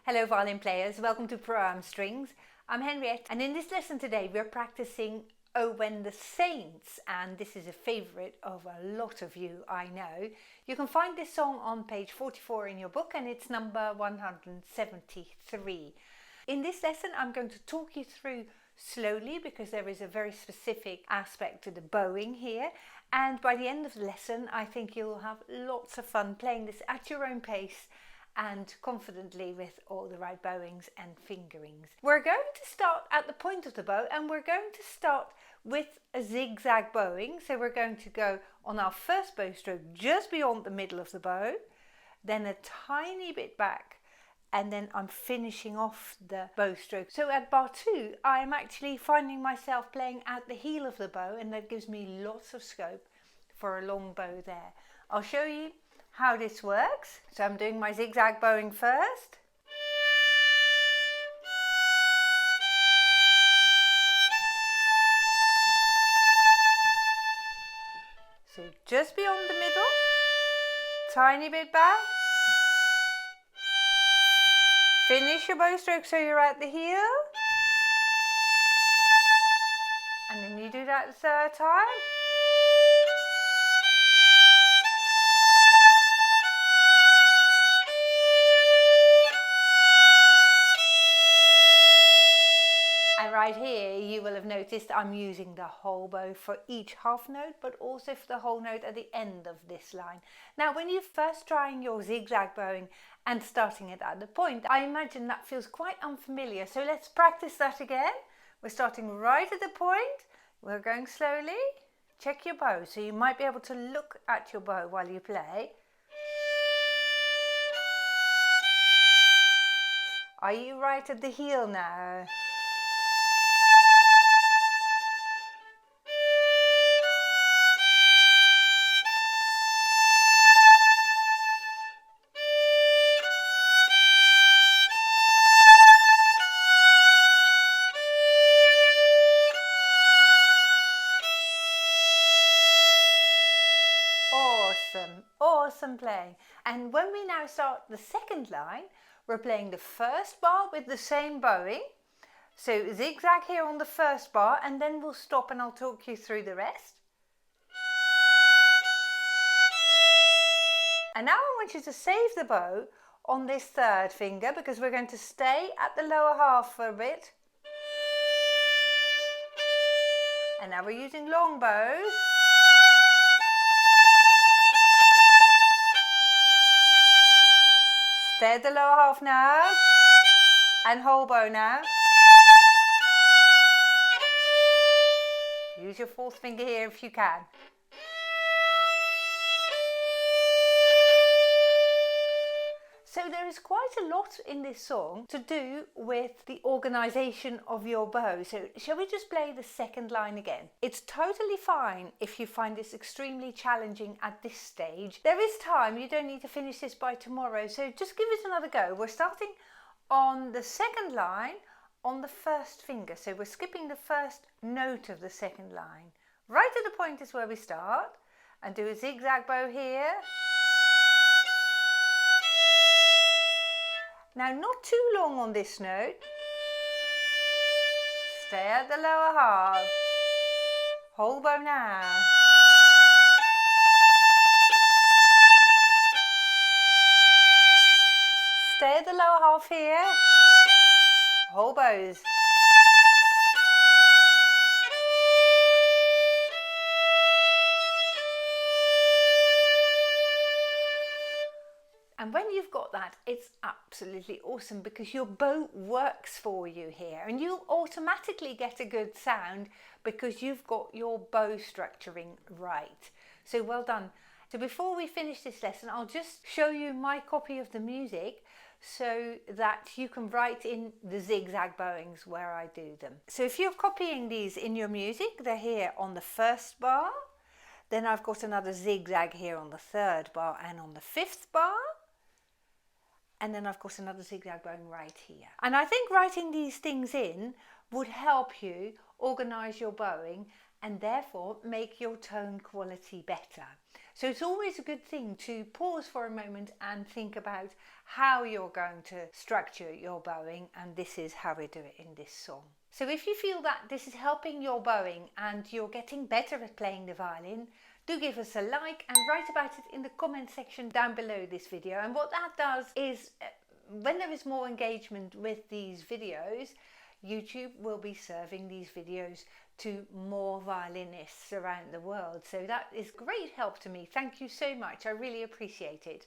Hello violin players, welcome to Pro Strings. I'm Henriette and in this lesson today we're practicing Oh When the Saints, and this is a favourite of a lot of you, I know. You can find this song on page 44 in your book and it's number 173. In this lesson I'm going to talk you through slowly because there is a very specific aspect to the bowing here, and by the end of the lesson I think you'll have lots of fun playing this at your own pace and confidently with all the right bowings and fingerings. We're going to start at the point of the bow and we're going to start with a zigzag bowing. So we're going to go on our first bow stroke just beyond the middle of the bow, then a tiny bit back, and then I'm finishing off the bow stroke. So at bar 2 I'm actually finding myself playing at the heel of the bow, and that gives me lots of scope for a long bow there. I'll show you how this works. So I'm doing my zigzag bowing first. So just beyond the middle, tiny bit back. Finish your bow stroke so you're at the heel. And then you do that the third time. And right here you will have noticed I'm using the whole bow for each half note, but also for the whole note at the end of this line. Now when you're first trying your zigzag bowing and starting it at the point, I imagine that feels quite unfamiliar, so let's practice that again. We're starting right at the point, we're going slowly. Check your bow, so you might be able to look at your bow while you play. Are you right at the heel now? Awesome playing. And when we now start the second line, we're playing the first bar with the same bowing. So zigzag here on the first bar, and then we'll stop and I'll talk you through the rest. And now I want you to save the bow on this third finger because we're going to stay at the lower half for a bit. And now we're using long bows. Stay at the lower half now, and whole bow now. Use your fourth finger here if you can. So there is quite a lot in this song to do with the organisation of your bow. So shall we just play the second line again? It's totally fine if you find this extremely challenging at this stage. There is time, you don't need to finish this by tomorrow, so just give it another go. We're starting on the second line on the first finger, so we're skipping the first note of the second line. Right at the point is where we start, and do a zigzag bow here. Now not too long on this note. Stay at the lower half. Whole bow now. Stay at the lower half here. Whole bows. And when you've got that, it's absolutely awesome because your bow works for you here and you'll automatically get a good sound because you've got your bow structuring right. So well done. So before we finish this lesson, I'll just show you my copy of the music so that you can write in the zigzag bowings where I do them. So if you're copying these in your music, they're here on the first bar. Then I've got another zigzag here on the third bar and on the fifth bar. And then I've got another zigzag bowing right here. And I think writing these things in would help you organise your bowing and therefore make your tone quality better. So it's always a good thing to pause for a moment and think about how you're going to structure your bowing, and this is how we do it in this song. So if you feel that this is helping your bowing and you're getting better at playing the violin, do give us a like and write about it in the comment section down below this video. And what that does is, when there is more engagement with these videos, YouTube will be serving these videos to more violinists around the world. So that is great help to me. Thank you so much. I really appreciate it.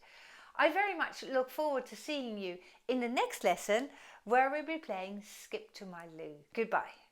I very much look forward to seeing you in the next lesson, where we'll be playing Skip to My Lou. Goodbye.